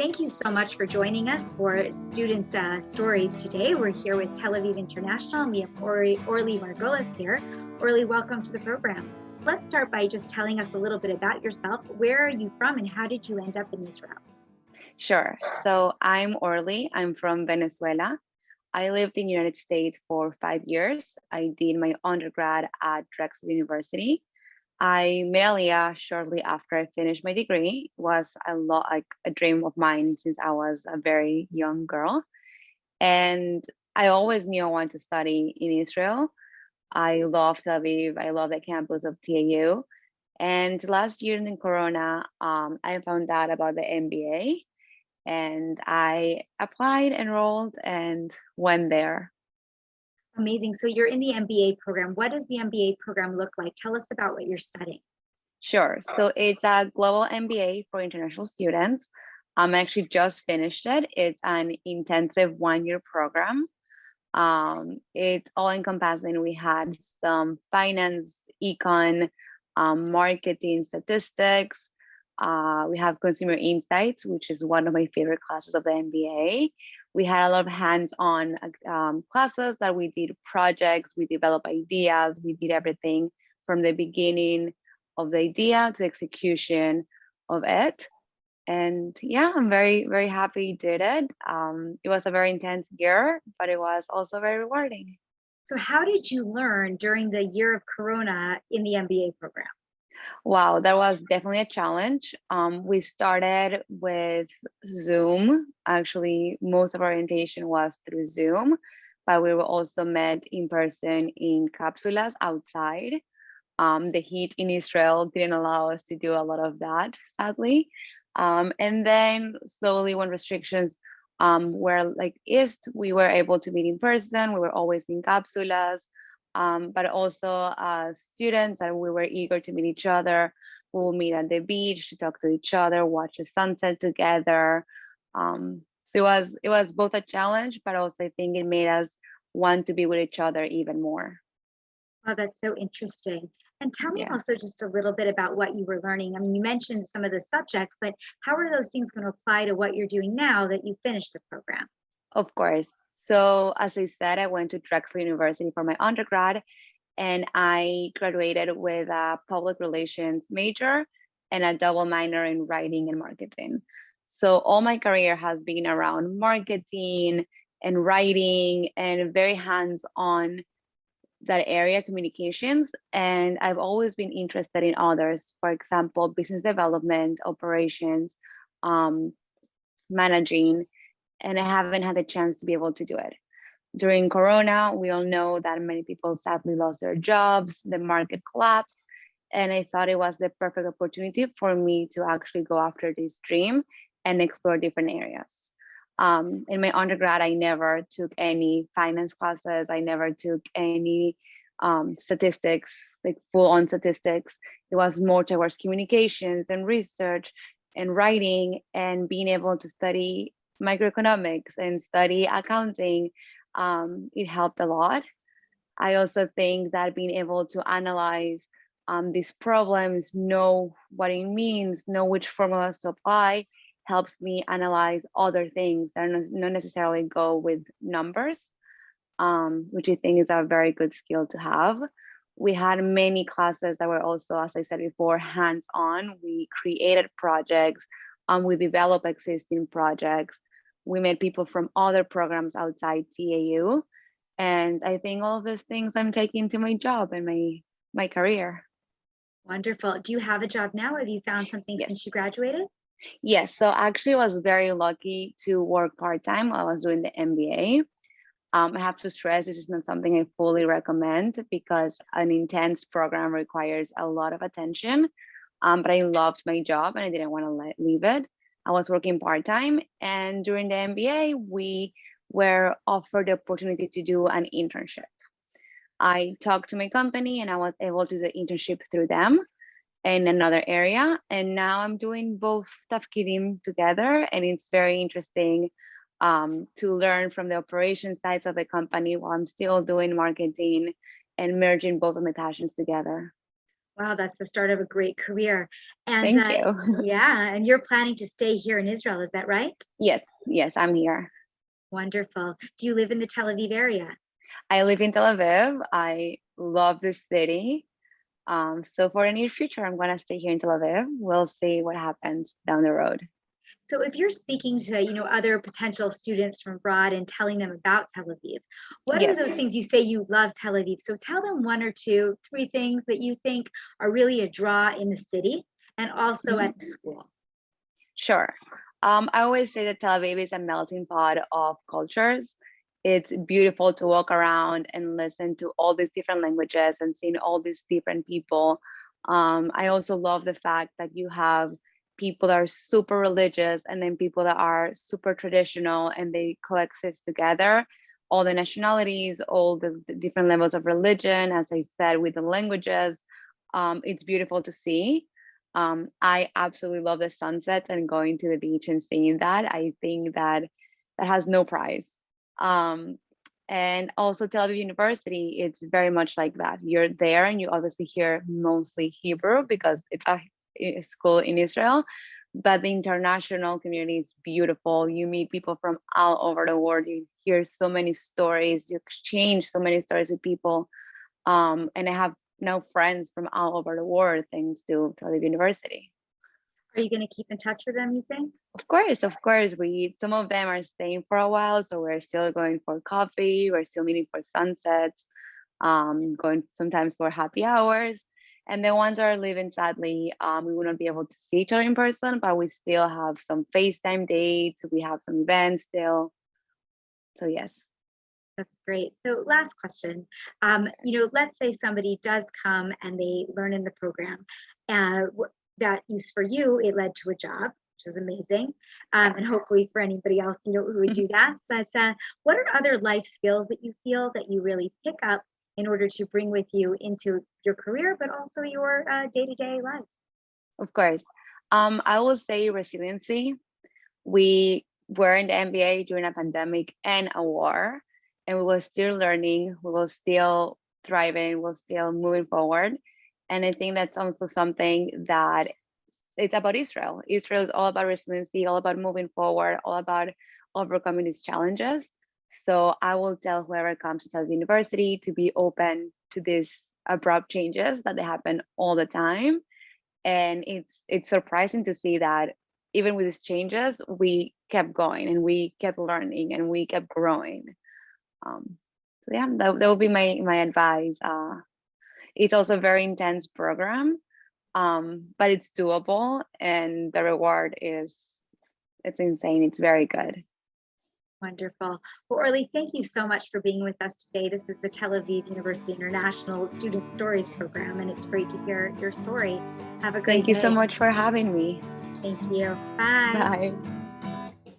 Thank you so much for joining us for Students' Stories today. We're here with Tel Aviv International, and we have Orly Margulis here. Orly, welcome to the program. Let's start by just telling us a little bit about yourself. Where are you from, and how did you end up in Israel? Sure. So I'm Orly. I'm from Venezuela. I lived in the United States for 5 years. I did my undergrad at Drexel University. I met Aliyah shortly after I finished my degree. It was a lot like a dream of mine since I was a very young girl. And I always knew I wanted to study in Israel. I love Tel Aviv. I love the campus of TAU. And last year in Corona, I found out about the MBA and I applied, enrolled, and went there. Amazing. So you're in the MBA program. What does the MBA program look like? Tell us about what you're studying. Sure. So it's a global MBA for international students. I actually just finished it. It's an intensive 1-year program. It's all encompassing. We had some finance, econ, marketing, statistics. We have consumer insights, which is one of my favorite classes of the MBA. We had a lot of hands-on classes that we did projects, we developed ideas, we did everything from the beginning of the idea to execution of it. And yeah, I'm very, very happy you did it. It was a very intense year, but it was also very rewarding. So how did you learn during the year of Corona in the MBA program? Wow, that was definitely a challenge. We started with Zoom. Actually, most of our orientation was through Zoom, but we were also met in person in capsulas outside. The heat in Israel didn't allow us to do a lot of that, sadly. And then slowly when restrictions were like eased, we were able to meet in person. We were always in capsulas. But also students, and we were eager to meet each other. We will meet at the beach to talk to each other, watch the sunset together. So it was both a challenge, but also I think it made us want to be with each other even more. Oh, that's so interesting. And tell me Yeah. also just a little bit about what you were learning. I mean, you mentioned some of the subjects, but how are those things going to apply to what you're doing now that you finished the program? Of course. So as I said, I went to Drexel University for my undergrad, and I graduated with a public relations major and a double minor in writing and marketing. So all my career has been around marketing and writing and very hands-on that area, communications. And I've always been interested in others, for example, business development, operations, managing, and I haven't had the chance to be able to do it. During Corona, we all know that many people sadly lost their jobs, the market collapsed, and I thought it was the perfect opportunity for me to actually go after this dream and explore different areas. In my undergrad, I never took any finance classes. I never took any statistics, like full-on statistics. It was more towards communications and research and writing and being able to study microeconomics and study accounting. It helped a lot. I also think that being able to analyze these problems, know what it means, know which formulas to apply, helps me analyze other things that not necessarily go with numbers, which I think is a very good skill to have. We had many classes that were also, as I said before, hands-on. We created projects, we developed existing projects. We met people from other programs outside TAU. And I think all of these things I'm taking to my job and my career. Wonderful. Do you have a job now? Have you found something Yes. since you graduated? Yes, so actually I was very lucky to work part-time while I was doing the MBA. I have to stress this is not something I fully recommend because an intense program requires a lot of attention. But I loved my job and I didn't want to leave it. I was working part-time, and during the MBA, we were offered the opportunity to do an internship. I talked to my company and I was able to do the internship through them in another area. And now I'm doing both tafkidim together, and it's very interesting to learn from the operation sides of the company while I'm still doing marketing and merging both of my passions together. Wow, that's the start of a great career. And Thank you. yeah, and you're planning to stay here in Israel, is that right? Yes, yes, I'm here. Wonderful. Do you live in the Tel Aviv area? I live in Tel Aviv. I love the city. So for the near future, I'm gonna stay here in Tel Aviv. We'll see what happens down the road. So if you're speaking to, other potential students from abroad and telling them about Tel Aviv, what are Yes, those things you say you love Tel Aviv? So tell them one or two, three things that you think are really a draw in the city and also mhm, at the school. sure. I always say that Tel Aviv is a melting pot of cultures. It's beautiful to walk around and listen to all these different languages and seeing all these different people. I also love the fact that you have people that are super religious and then people that are super traditional and they coexist together. All the nationalities, all the different levels of religion, as I said, with the languages. It's beautiful to see. I absolutely love the sunsets and going to the beach and seeing that. I think that that has no price. Um, and also Tel Aviv University, it's very much like that. You're there and you obviously hear mostly Hebrew because it's a school in Israel, but the international community is beautiful. You meet people from all over the world. You hear so many stories. You exchange so many stories with people. And I have now friends from all over the world thanks to Tel Aviv University. Are you going to keep in touch with them, you think? Of course, we some of them are staying for a while, so we're still going for coffee. We're still meeting for sunsets, going sometimes for happy hours. And the ones that are living, sadly, we will not be able to see each other in person, but we still have some FaceTime dates. We have some events still. So yes. That's great. So last question. Let's say somebody does come and they learn in the program, that use for you, it led to a job, which is amazing. And hopefully for anybody else, who would do that. But what are other life skills that you feel that you really pick up in order to bring with you into your career, but also your day-to-day life? Of course. I will say resiliency. We were in the MBA during a pandemic and a war, and we were still learning, we were still thriving, we're still moving forward. And I think that's also something that it's about Israel. Israel is all about resiliency, all about moving forward, all about overcoming these challenges. So I will tell whoever comes to Tel Aviv University to be open to these abrupt changes that they happen all the time. And it's surprising to see that even with these changes we kept going and we kept learning and we kept growing. So yeah, that would be my advice. It's also a very intense program, but it's doable and the reward is it's insane. It's very good. Wonderful. Well, Orly, thank you so much for being with us today. This is the Tel Aviv University International Student Stories Program, and it's great to hear your story. Have a great Thank you so day. much for having me. Thank you. Bye. Bye.